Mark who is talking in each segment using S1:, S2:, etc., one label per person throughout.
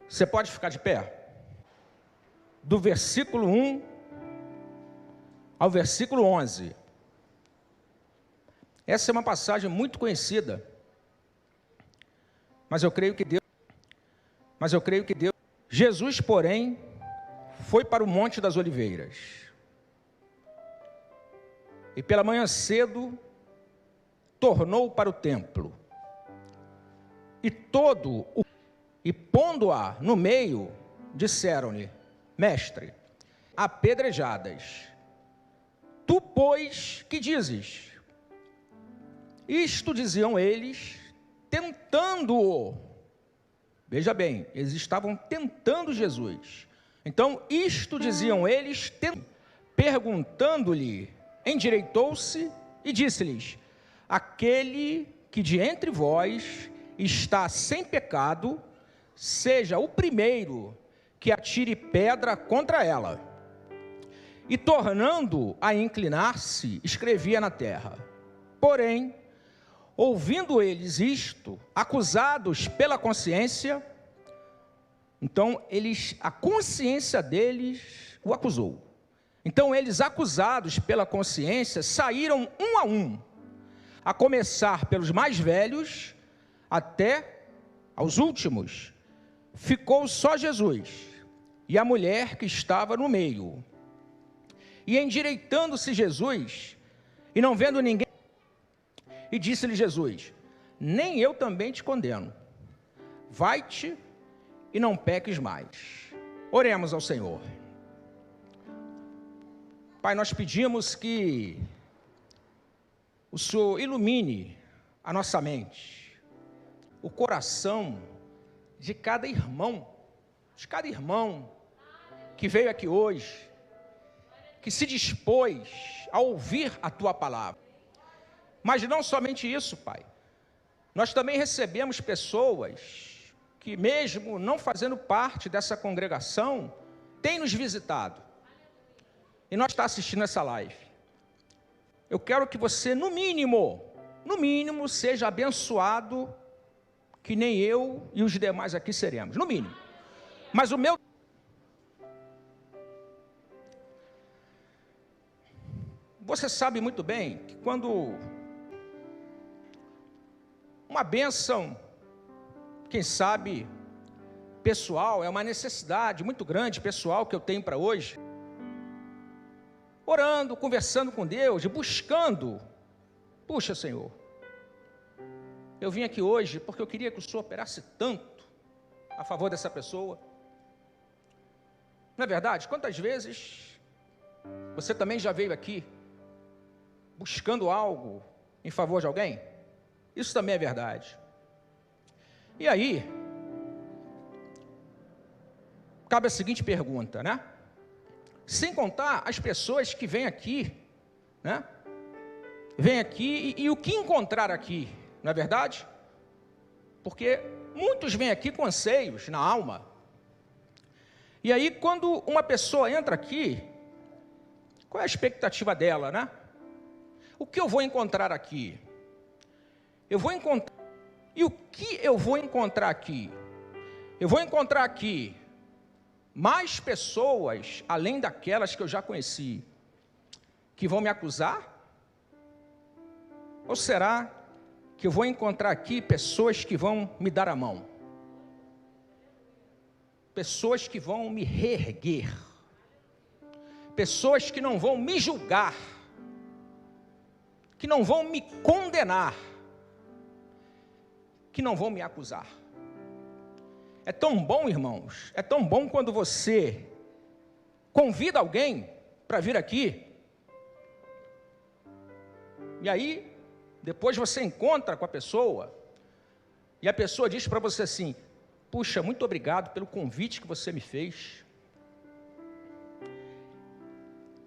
S1: Você pode ficar de pé? Do versículo 1 ao versículo 11. Essa é uma passagem muito conhecida, mas eu creio que Deus... Jesus, porém, foi para o Monte das Oliveiras. E pela manhã cedo, tornou para o templo. E pondo-a no meio, disseram-lhe: Mestre, apedrejadas. Tu, pois, que dizes? Isto diziam eles, tentando-o. Veja bem, eles estavam tentando Jesus. Então, isto diziam eles, perguntando-lhe, endireitou-se e disse-lhes: aquele que de entre vós está sem pecado, seja o primeiro que atire pedra contra ela. E tornando a inclinar-se, escrevia na terra. Porém, ouvindo eles isto, acusados pela consciência, então a consciência deles o acusou. Então eles, acusados pela consciência, saíram um, a começar pelos mais velhos até aos últimos. Ficou só Jesus e a mulher que estava no meio. E endireitando-se Jesus, e não vendo ninguém, e disse-lhe Jesus: nem eu também te condeno. Vai-te e não peques mais. Oremos ao Senhor. Pai, nós pedimos que o Senhor ilumine a nossa mente, o coração de cada irmão que veio aqui hoje, que se dispôs a ouvir a Tua palavra. Mas não somente isso, Pai, nós também recebemos pessoas que, mesmo não fazendo parte dessa congregação, têm nos visitado, e nós estamos assistindo essa live. Eu quero que você, no mínimo, seja abençoado, que nem eu e os demais aqui seremos, no mínimo. Mas o meu... Você sabe muito bem que quando uma bênção, quem sabe, pessoal, é uma necessidade muito grande, pessoal, que eu tenho para hoje, orando, conversando com Deus, buscando, puxa, Senhor, eu vim aqui hoje porque eu queria que o Senhor operasse tanto a favor dessa pessoa. Não é verdade? Quantas vezes você também já veio aqui buscando algo em favor de alguém? Isso também é verdade. E aí, cabe a seguinte pergunta, né? Sem contar as pessoas que vêm aqui, né? Vêm aqui e o que encontrar aqui, não é verdade? Porque muitos vêm aqui com anseios na alma. E aí, quando uma pessoa entra aqui, qual é a expectativa dela, né? O que eu vou encontrar aqui? Eu vou encontrar... E o que eu vou encontrar aqui? Eu vou encontrar aqui mais pessoas, além daquelas que eu já conheci, que vão me acusar? Ou será que eu vou encontrar aqui pessoas que vão me dar a mão? Pessoas que vão me reerguer? Pessoas que não vão me julgar? Que não vão me condenar? Que não vão me acusar? É tão bom, irmãos, é tão bom quando você convida alguém para vir aqui, e aí, depois você encontra com a pessoa, e a pessoa diz para você assim: puxa, muito obrigado pelo convite que você me fez.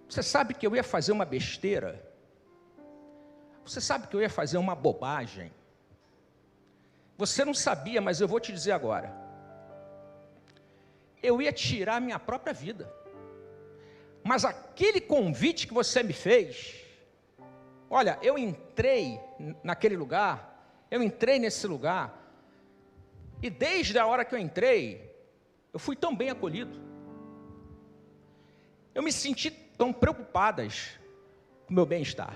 S1: Você sabe que eu ia fazer uma besteira? Você sabe que eu ia fazer uma bobagem? Você não sabia, mas eu vou te dizer agora. Eu ia tirar minha própria vida. Mas aquele convite que você me fez, olha, eu entrei naquele lugar, eu entrei nesse lugar, e desde a hora que eu entrei, eu fui tão bem acolhido. Eu me senti tão preocupadas com o meu bem-estar.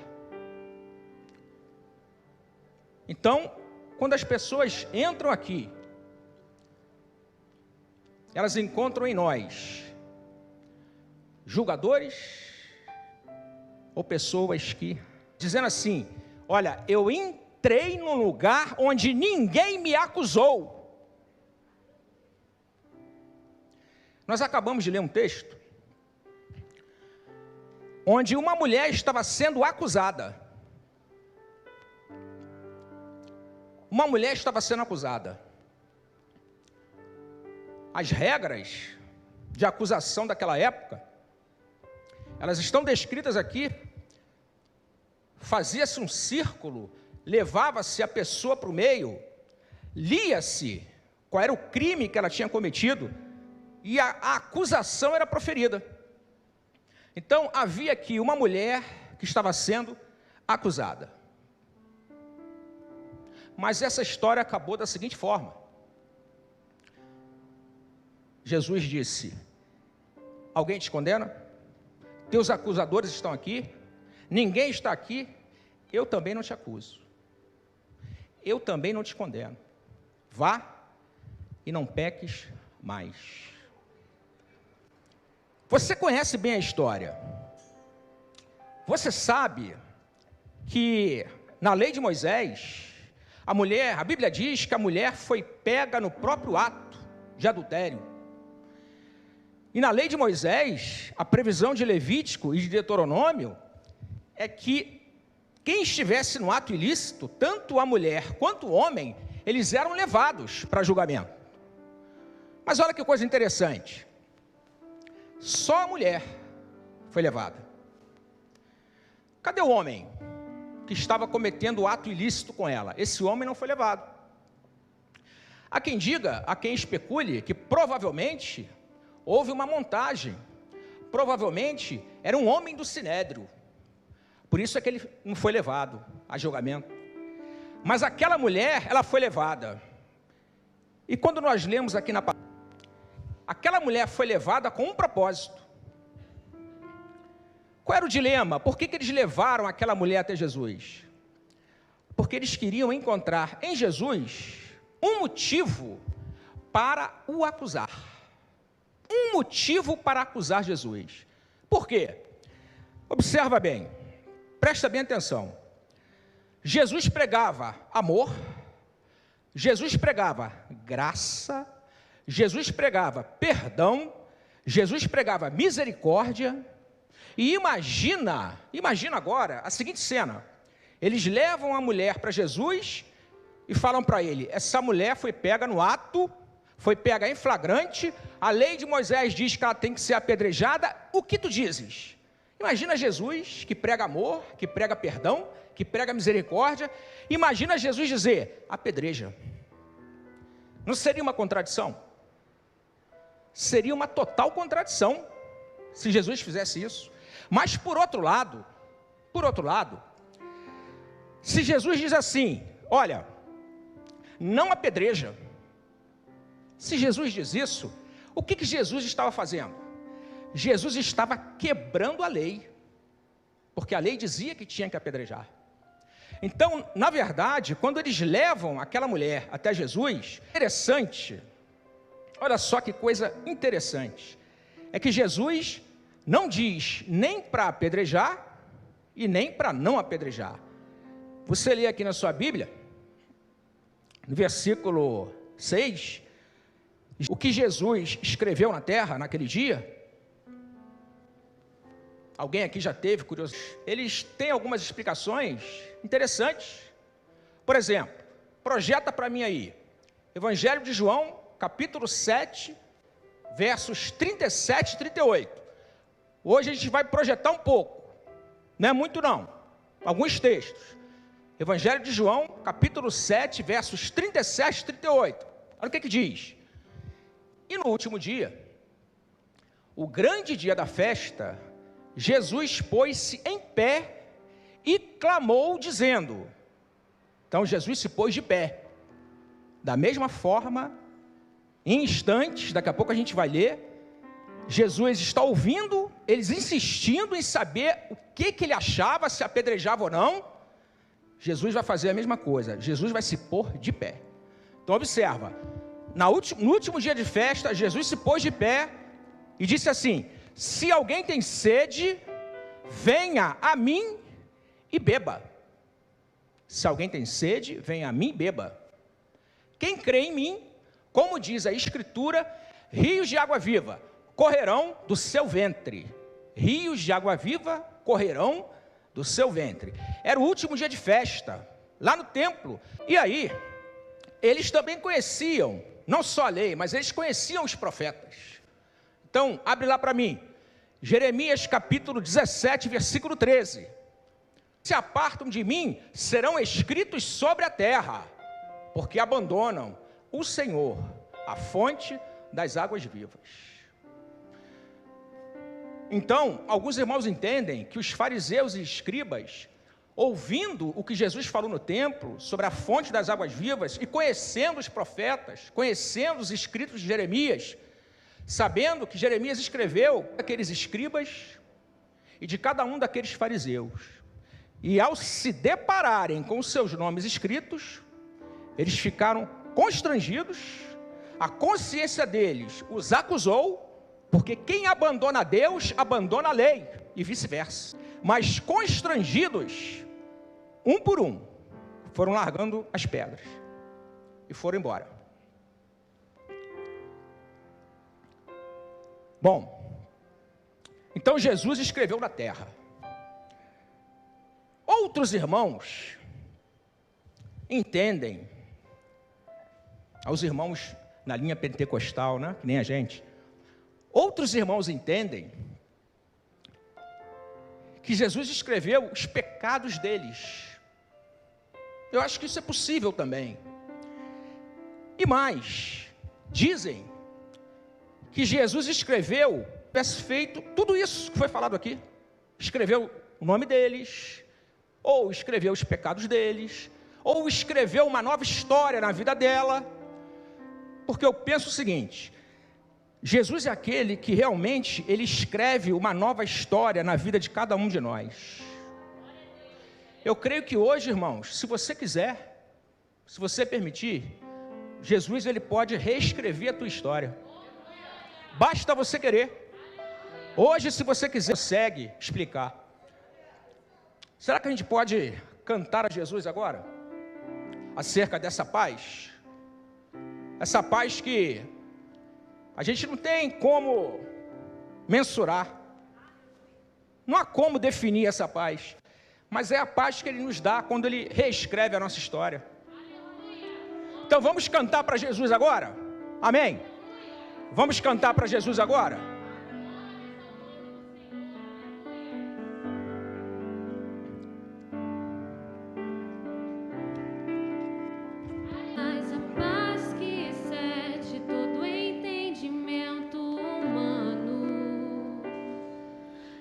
S1: Então, quando as pessoas entram aqui, elas encontram em nós julgadores ou pessoas que, dizendo assim, olha, eu entrei num lugar onde ninguém me acusou. Nós acabamos de ler um texto onde uma mulher estava sendo acusada. Uma mulher estava sendo acusada. As regras de acusação daquela época, elas estão descritas aqui. Fazia-se um círculo, levava-se a pessoa para o meio, lia-se qual era o crime que ela tinha cometido, e a acusação era proferida. Então, havia aqui uma mulher que estava sendo acusada. Mas essa história acabou da seguinte forma. Jesus disse, alguém te condena? Teus acusadores estão aqui? Ninguém está aqui? Eu também não te acuso. Eu também não te condeno. Vá e não peques mais. Você conhece bem a história. Você sabe que na lei de Moisés, a Bíblia diz que a mulher foi pega no próprio ato de adultério. E na lei de Moisés, a previsão de Levítico e de Deuteronômio é que quem estivesse no ato ilícito, tanto a mulher quanto o homem, eles eram levados para julgamento. Mas olha que coisa interessante. Só a mulher foi levada. Cadê o homem que estava cometendo o ato ilícito com ela? Esse homem não foi levado. Há quem diga, há quem especule, que provavelmente houve uma montagem. Provavelmente era um homem do sinédrio. Por isso é que ele não foi levado a julgamento. Mas aquela mulher, ela foi levada. E quando nós lemos aqui na palavra, aquela mulher foi levada com um propósito. Qual era o dilema? Por que eles levaram aquela mulher até Jesus? Porque eles queriam encontrar em Jesus um motivo para o acusar. Um motivo para acusar Jesus. Por quê? Observa bem, presta bem atenção. Jesus pregava amor, Jesus pregava graça, Jesus pregava perdão, Jesus pregava misericórdia. E imagina agora a seguinte cena. Eles levam a mulher para Jesus e falam para ele, essa mulher foi pega no ato, foi pega em flagrante, a lei de Moisés diz que ela tem que ser apedrejada, o que tu dizes? Imagina Jesus que prega amor, que prega perdão, que prega misericórdia. Imagina Jesus dizer, apedreja. Não seria uma contradição? Seria uma total contradição se Jesus fizesse isso. Mas por outro lado, se Jesus diz assim, olha, não apedreja. Se Jesus diz isso, o que Jesus estava fazendo? Jesus estava quebrando a lei, porque a lei dizia que tinha que apedrejar. Então, na verdade, quando eles levam aquela mulher até Jesus, interessante, olha só que coisa interessante, é que Jesus não diz nem para apedrejar e nem para não apedrejar. Você lê aqui na sua Bíblia, no versículo 6, o que Jesus escreveu na terra naquele dia. Alguém aqui já teve curiosidade? Eles têm algumas explicações interessantes. Por exemplo, projeta para mim aí, Evangelho de João, capítulo 7, versos 37 e 38. Hoje a gente vai projetar um pouco, não é muito não, alguns textos. Evangelho de João, capítulo 7, versos 37 e 38. Olha o que diz. E no último dia, o grande dia da festa, Jesus pôs-se em pé e clamou dizendo. Então Jesus se pôs de pé. Da mesma forma Em instantes, daqui a pouco a gente vai ler, Jesus está ouvindo, eles insistindo em saber o que ele achava, se apedrejava ou não. Jesus vai fazer a mesma coisa, Jesus vai se pôr de pé. Então observa, no último dia de festa, Jesus se pôs de pé e disse assim: se alguém tem sede, venha a mim e beba. Se alguém tem sede, venha a mim e beba. Quem crê em mim, como diz a Escritura, rios de água viva correrão do seu ventre. Rios de água viva correrão do seu ventre. Era o último dia de festa, lá no templo. E aí, eles também conheciam, não só a lei, mas eles conheciam os profetas. Então, abre lá para mim, Jeremias capítulo 17, versículo 13. Se apartam de mim, serão escritos sobre a terra, porque abandonam o Senhor, a fonte das águas vivas. Então, alguns irmãos entendem que os fariseus e escribas, ouvindo o que Jesus falou no templo, sobre a fonte das águas vivas, e conhecendo os profetas, conhecendo os escritos de Jeremias, sabendo que Jeremias escreveu aqueles escribas e de cada um daqueles fariseus, e ao se depararem com os seus nomes escritos, eles ficaram constrangidos, a consciência deles os acusou, porque quem abandona Deus, abandona a lei, e vice-versa. Mas constrangidos, um por um, foram largando as pedras, e foram embora. Bom, então Jesus escreveu na terra. Outros irmãos entendem, aos irmãos na linha pentecostal, né, que nem a gente, outros irmãos entendem que Jesus escreveu os pecados deles. Eu acho que isso é possível também. E mais, dizem que Jesus escreveu, tivesse feito tudo isso que foi falado aqui, escreveu o nome deles, ou escreveu os pecados deles, ou escreveu uma nova história na vida dela, porque eu penso o seguinte: Jesus é aquele que realmente, ele escreve uma nova história na vida de cada um de nós. Eu creio que hoje, irmãos, se você quiser, se você permitir, Jesus, ele pode reescrever a tua história. Basta você querer. Hoje, se você quiser, consegue explicar. Será que a gente pode cantar a Jesus agora? Acerca dessa paz? Essa paz que a gente não tem como mensurar. Não há como definir essa paz. Mas é a paz que Ele nos dá quando Ele reescreve a nossa história. Então vamos cantar para Jesus agora? Amém? Vamos cantar para Jesus agora?
S2: Mas a paz que excede todo entendimento humano.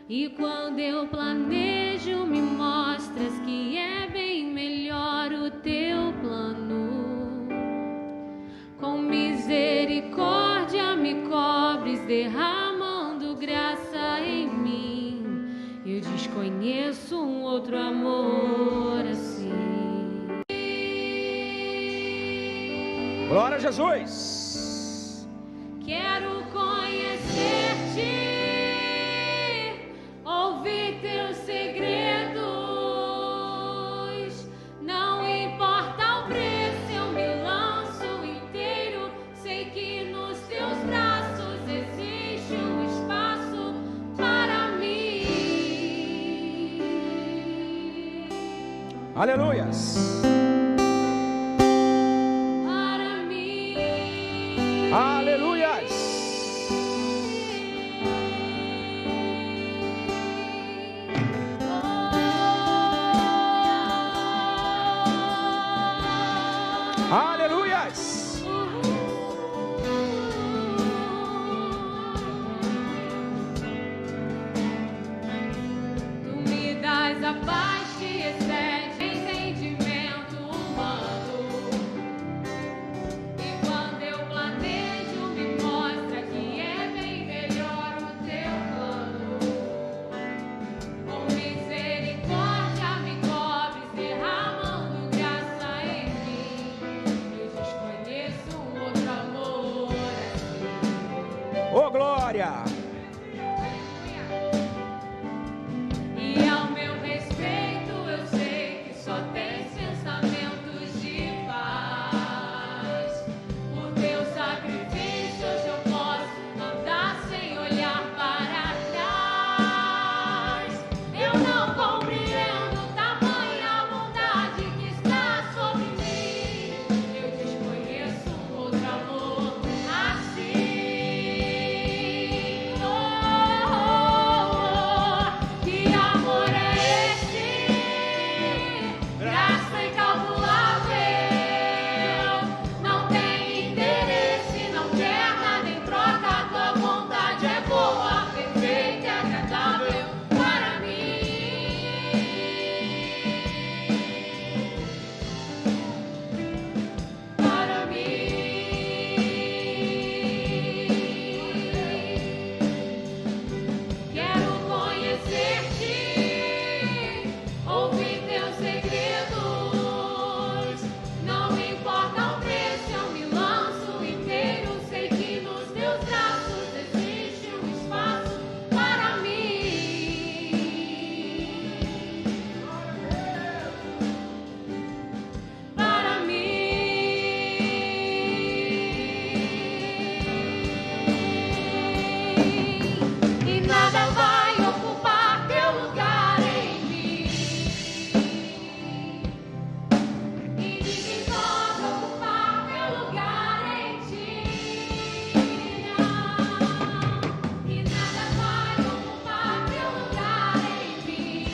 S2: E quando eu planejo, me mostras que é bem melhor o teu plano. Com misericórdia me cobres, derramando graça em mim. Eu desconheço um outro amor assim.
S1: Glória a Jesus!
S2: Quero conhecer-te, ouvir teus segredos. Não importa o preço, eu me lanço inteiro. Sei que nos teus braços existe um espaço para mim.
S1: Aleluias!
S2: Para mim.
S1: Aleluias! Aleluias!
S2: Tu me das a paz que excede entendimento humano. E quando eu planejo,
S1: glória.
S2: E ao meu respeito eu sei que só tem pensamentos de paz. Por teus sacrifícios eu posso andar sem olhar para trás. Eu não compreendo tamanha bondade que está sobre mim. Eu desconheço outro amor assim. Que amor é esse? Graça incalculável. Não tem interesse, não quer nada em troca. Tua vontade é boa, perfeita e agradável para mim. Para mim. Quero conhecer-te, ouvir teus segredos. Não importa o preço, eu me lanço inteiro. Sei que nos teus braços existe um espaço para mim. Para mim. E nada vai ocupar teu lugar em mim. E ninguém pode ocupar teu lugar em ti. E nada vai ocupar teu lugar em mim.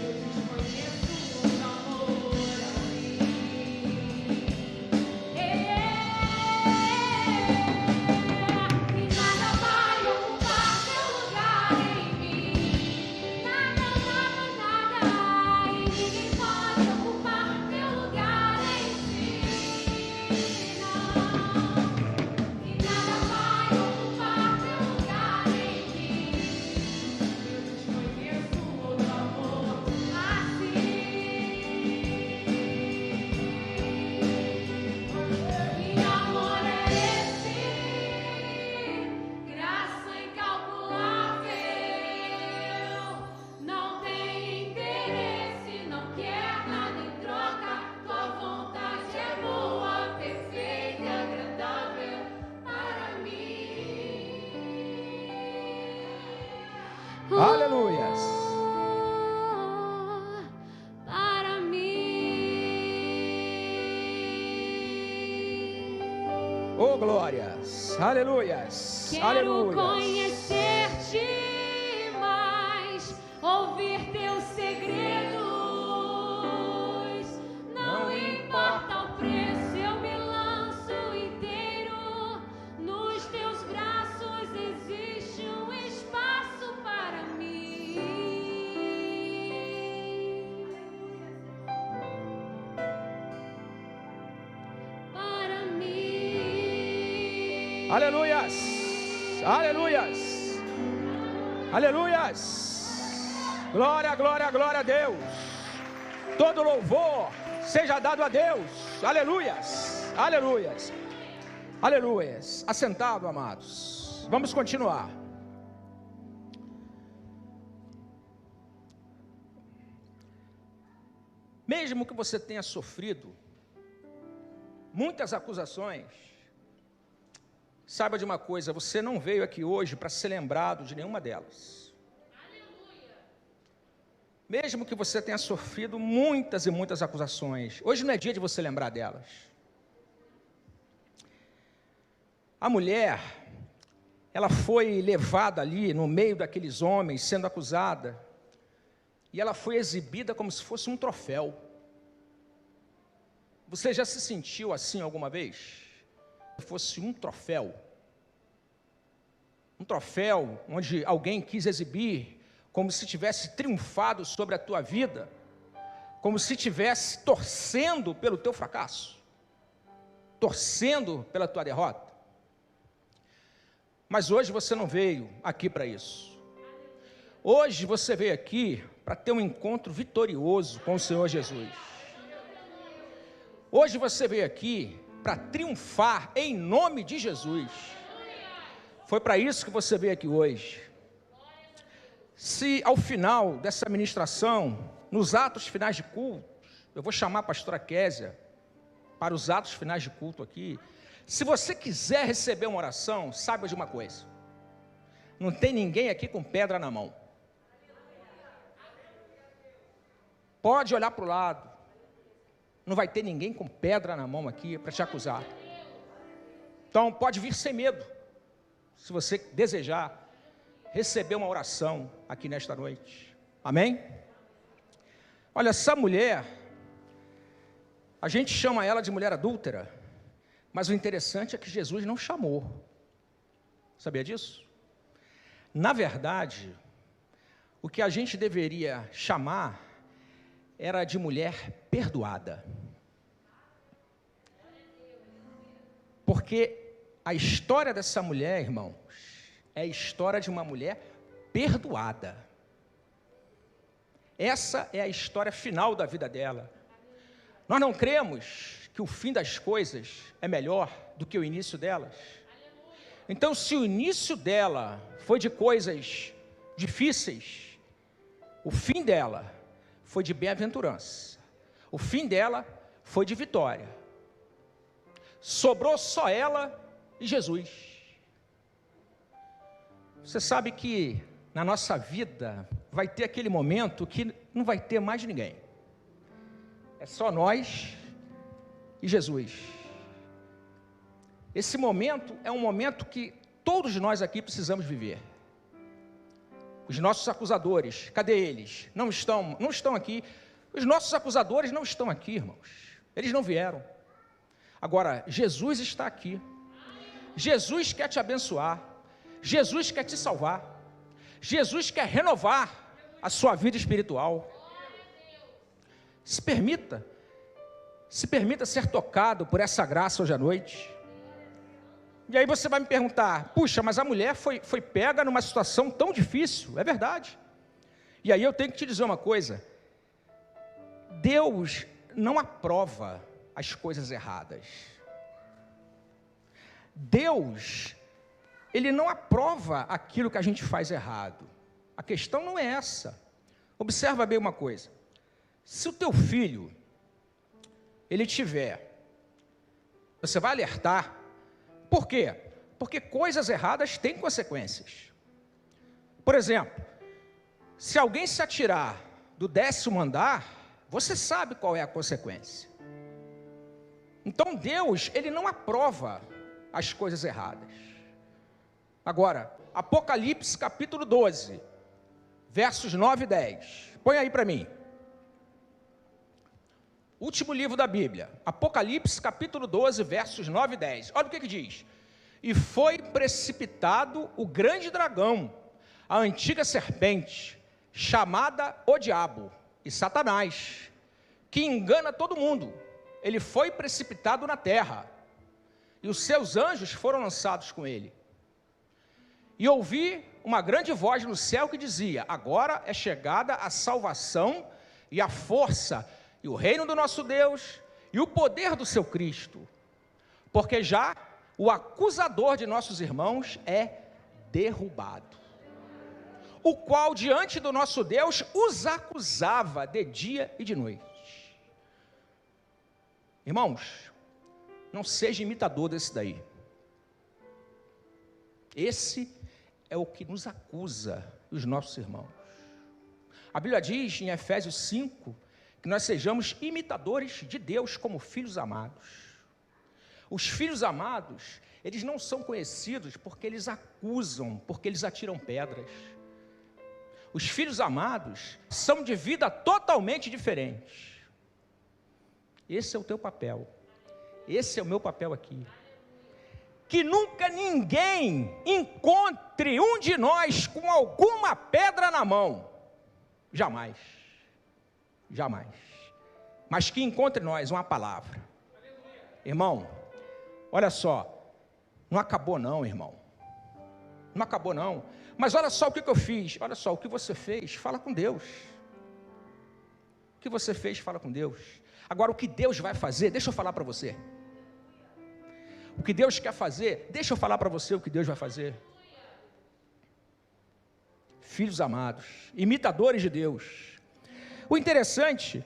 S2: Eu desconheço outro amor assim. E nada vai ocupar teu lugar em mim. Nada, nada, nada. E ninguém pode ocupar teu lugar em ti. E nada vai ocupar teu lugar em mim. Eu desconheço outro amor assim. Que amor é esse? Graça incalculável. Não tem interesse, não quer nada em troca. Tua vontade é boa, perfeita e agradável para mim.
S1: Aleluias.
S2: Para mim.
S1: Oh, glórias. Aleluias.
S2: Quero
S1: Aleluias.
S2: conhecer-te mais, ouvir teus segredos. Não importa o preço, eu me lanço inteiro. Nos teus braços existe um espaço para mim. Para mim.
S1: Aleluias. Aleluias. Aleluias. Glória, glória, glória a Deus. Todo louvor seja dado a Deus. Aleluias. Aleluias. Aleluias. Assentado, amados. Vamos continuar. Mesmo que você tenha sofrido muitas acusações, saiba de uma coisa: você não veio aqui hoje para ser lembrado de nenhuma delas. Mesmo que você tenha sofrido muitas e muitas acusações, hoje não é dia de você lembrar delas. A mulher, ela foi levada ali no meio daqueles homens, sendo acusada, e ela foi exibida como se fosse um troféu. Você já se sentiu assim alguma vez? Se fosse um troféu. Um troféu onde alguém quis exibir como se tivesse triunfado sobre a tua vida, como se tivesse torcendo pelo teu fracasso, torcendo pela tua derrota. Mas hoje você não veio aqui para isso. Hoje você veio aqui para ter um encontro vitorioso com o Senhor Jesus. Hoje você veio aqui para triunfar em nome de Jesus. Foi para isso que você veio aqui hoje. Se ao final dessa ministração, nos atos finais de culto, eu vou chamar a pastora Késia para os atos finais de culto aqui. Se você quiser receber uma oração, saiba de uma coisa: não tem ninguém aqui com pedra na mão. Pode olhar para o lado, não vai ter ninguém com pedra na mão aqui para te acusar. Então pode vir sem medo, se você desejar receber uma oração aqui nesta noite. Amém? Olha, essa mulher, a gente chama ela de mulher adúltera, mas o interessante é que Jesus não chamou. Sabia disso? Na verdade, o que a gente deveria chamar era de mulher perdoada. Porque a história dessa mulher, irmãos, é a história de uma mulher perdoada. Essa é a história final da vida dela. Nós não cremos que o fim das coisas é melhor do que o início delas. Então, se o início dela foi de coisas difíceis, o fim dela foi de bem-aventurança. O fim dela foi de vitória. Sobrou só ela e Jesus. Você sabe que na nossa vida vai ter aquele momento que não vai ter mais ninguém. É só nós e Jesus. Esse momento é um momento que todos nós aqui precisamos viver. Os nossos acusadores, cadê eles? Não estão aqui. Os nossos acusadores não estão aqui, irmãos. Eles não vieram. Agora, Jesus está aqui. Jesus quer te abençoar. Jesus quer te salvar. Jesus quer renovar a sua vida espiritual. Se permita ser tocado por essa graça hoje à noite. E aí você vai me perguntar: puxa, mas a mulher foi pega numa situação tão difícil. É verdade. E aí eu tenho que te dizer uma coisa: Deus não aprova as coisas erradas. Deus, Ele não aprova aquilo que a gente faz errado. A questão não é essa. Observa bem uma coisa: se o teu filho, ele tiver, você vai alertar. Por quê? Porque coisas erradas têm consequências. Por exemplo, se alguém se atirar do 10º andar, você sabe qual é a consequência. Então Deus, Ele não aprova as coisas erradas. Agora, Apocalipse capítulo 12, versos 9 e 10. Põe aí para mim. Último livro da Bíblia, Apocalipse capítulo 12, versos 9 e 10. Olha o que diz: e foi precipitado o grande dragão, a antiga serpente, chamada o diabo e Satanás, que engana todo mundo. Ele foi precipitado na terra, e os seus anjos foram lançados com ele. E ouvi uma grande voz no céu que dizia: agora é chegada a salvação e a força e o reino do nosso Deus e o poder do seu Cristo, porque já o acusador de nossos irmãos é derrubado, o qual diante do nosso Deus os acusava de dia e de noite. Irmãos, não seja imitador desse daí. Esse é o que nos acusa, os nossos irmãos. A Bíblia diz em Efésios 5, que nós sejamos imitadores de Deus como filhos amados. Os filhos amados, eles não são conhecidos porque eles acusam, porque eles atiram pedras. Os filhos amados são de vida totalmente diferente. Esse é o teu papel. Esse é o meu papel aqui. Que nunca ninguém encontre um de nós com alguma pedra na mão. Jamais. Jamais. Mas que encontre em nós uma palavra. Irmão, olha só, não acabou não, irmão. Não acabou não. Mas olha só o que eu fiz. Olha só, o que você fez, fala com Deus. O que você fez, fala com Deus. Agora, o que Deus vai fazer, deixa eu falar para você. O que Deus quer fazer, deixa eu falar para você o que Deus vai fazer. filhos amados, imitadores de Deus. O interessante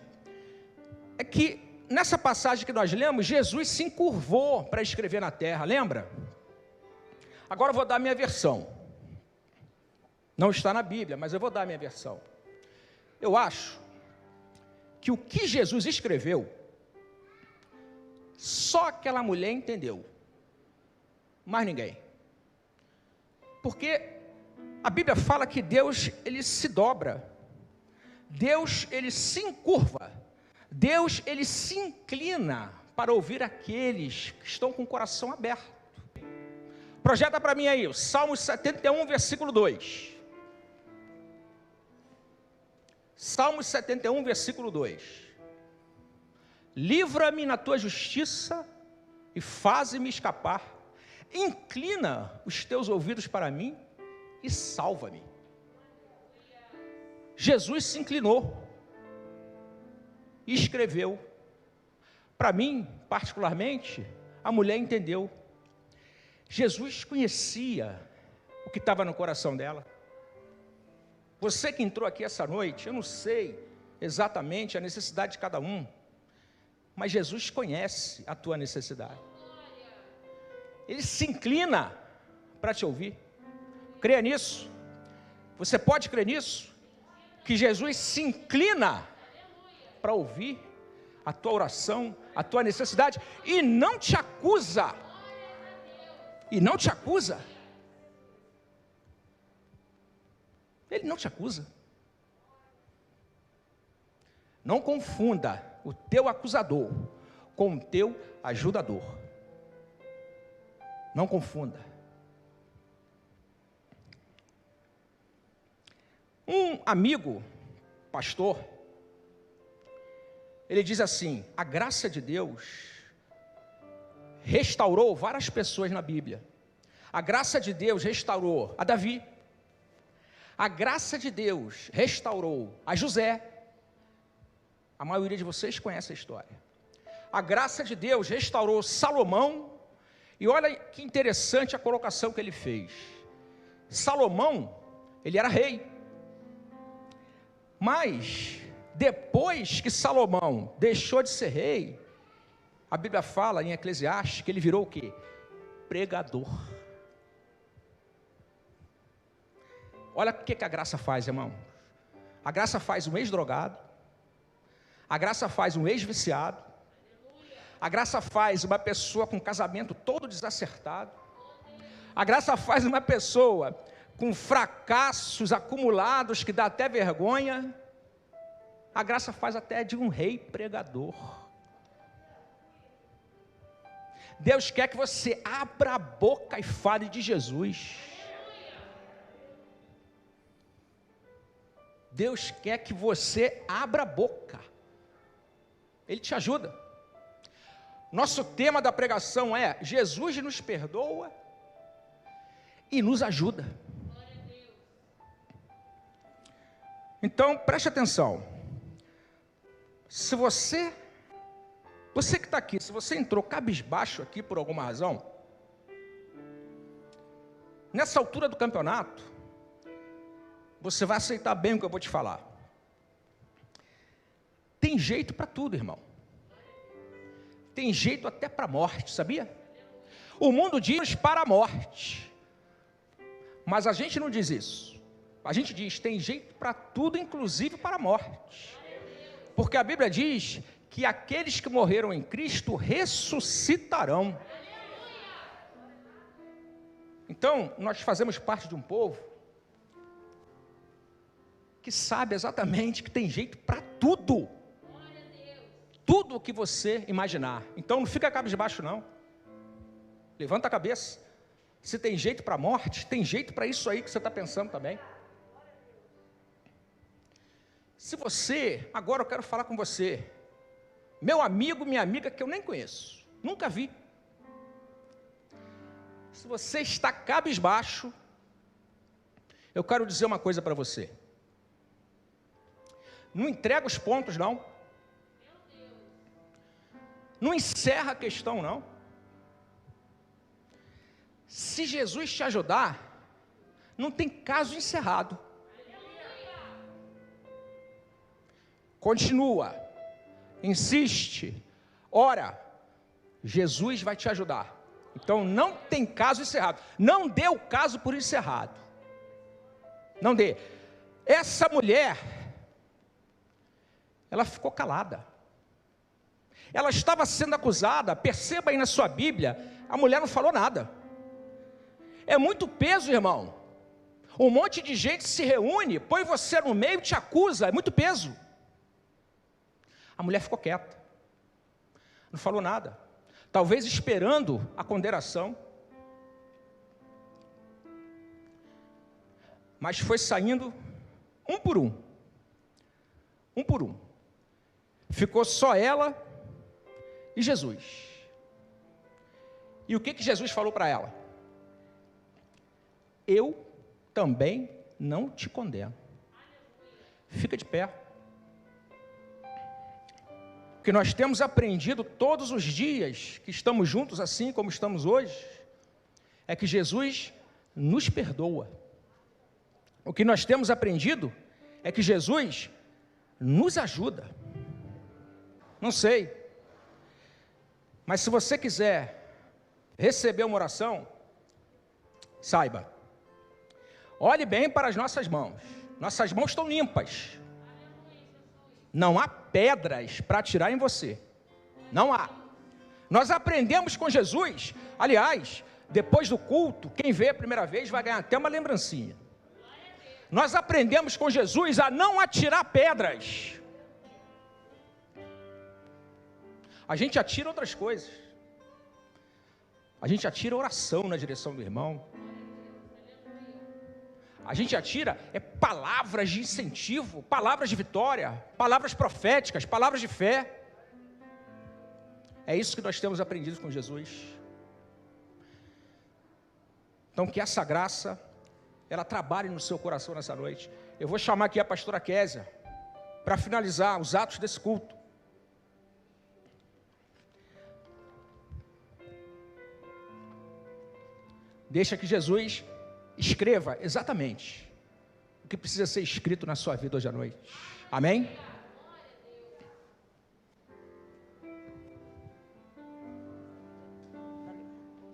S1: é que nessa passagem que nós lemos, Jesus se encurvou para escrever na terra, lembra? Agora eu vou dar a minha versão. Não está na Bíblia, mas eu vou dar a minha versão. Eu acho que o que Jesus escreveu, só aquela mulher entendeu, mais ninguém. Porque a Bíblia fala que Deus, ele se dobra, Deus, ele se encurva, Deus, ele se inclina para ouvir aqueles que estão com o coração aberto. Projeta para mim aí, o Salmo 71, versículo 2. Salmo 71, versículo 2. Livra-me na tua justiça e faze-me escapar. Inclina os teus ouvidos para mim e salva-me. Jesus se inclinou e escreveu. Para mim, particularmente, a mulher entendeu. Jesus conhecia o que estava no coração dela. Você que entrou aqui essa noite, eu não sei exatamente a necessidade de cada um, mas Jesus conhece a tua necessidade. Ele se inclina para te ouvir. Creia nisso. Você pode crer nisso? Que Jesus se inclina para ouvir a tua oração, a tua necessidade, e não te acusa. E não te acusa. Ele não te acusa. Não confunda o teu acusador com o teu ajudador. Não confunda. Um amigo, pastor, ele diz assim: a graça de Deus restaurou várias pessoas na Bíblia. A graça de Deus restaurou a Davi. A graça de Deus restaurou a José. A maioria de vocês conhece a história. A graça de Deus restaurou Salomão. E olha que interessante a colocação que ele fez. Salomão, ele era rei. Mas, depois que Salomão deixou de ser rei, a Bíblia fala em Eclesiastes que ele virou o quê? Pregador. Olha o que a graça faz, irmão. A graça faz um ex-drogado. A graça faz um ex-viciado. A graça faz uma pessoa com casamento todo desacertado. A graça faz uma pessoa com fracassos acumulados que dá até vergonha. A graça faz até de um rei pregador. Deus quer que você abra a boca e fale de Jesus. Deus quer que você abra a boca. Ele te ajuda. Nosso tema da pregação é: Jesus nos perdoa e nos ajuda. Então, preste atenção. Se você que está aqui, se você entrou cabisbaixo aqui por alguma razão, nessa altura do campeonato, você vai aceitar bem o que eu vou te falar. Tem jeito para tudo, irmão. Tem jeito até para a morte, sabia? O mundo diz para a morte, mas a gente não diz isso. A gente diz, tem jeito para tudo, inclusive para a morte. Porque a Bíblia diz que aqueles que morreram em Cristo ressuscitarão. Então, nós fazemos parte de um povo que sabe exatamente que tem jeito para tudo. Tudo o que você imaginar. Então não fica cabisbaixo não. Levanta a cabeça. Se tem jeito para a morte, tem jeito para isso aí que você está pensando também. Se você, agora eu quero falar com você, meu amigo, minha amiga que eu nem conheço, nunca vi. Se você está cabisbaixo, eu quero dizer uma coisa para você. Não entrega os pontos não. Não encerra a questão não. Se Jesus te ajudar, não tem caso encerrado. continua, insiste, ora, Jesus vai te ajudar. Então não tem caso encerrado. Não dê o caso por encerrado. Não dê. Essa mulher, ela ficou calada. Ela estava sendo acusada. Perceba aí na sua Bíblia, a mulher não falou nada. É muito peso, irmão. Um monte de gente se reúne, põe você no meio e te acusa. É muito peso. A mulher ficou quieta. Não falou nada. Talvez esperando a condenação. Mas foi saindo um por um. Um por um. Ficou só ela e Jesus. E o que Jesus falou para ela? Eu também não te condeno. Fica de pé. O que nós temos aprendido todos os dias que estamos juntos assim como estamos hoje, é que Jesus nos perdoa. O que nós temos aprendido é que Jesus nos ajuda. Não sei, mas se você quiser receber uma oração, saiba, olhe bem para as nossas mãos estão limpas, não há pedras para atirar em você, não há. Nós aprendemos com Jesus, aliás, depois do culto, quem vê a primeira vez vai ganhar até uma lembrancinha. Nós aprendemos com Jesus a não atirar pedras. A gente atira outras coisas. A gente atira oração na direção do irmão. A gente atira palavras de incentivo, palavras de vitória, palavras proféticas, palavras de fé. É isso que nós temos aprendido com Jesus. Então que essa graça, ela trabalhe no seu coração nessa noite. Eu vou chamar aqui a pastora Késia, para finalizar os atos desse culto. Deixa que Jesus escreva exatamente o que precisa ser escrito na sua vida hoje à noite. Amém?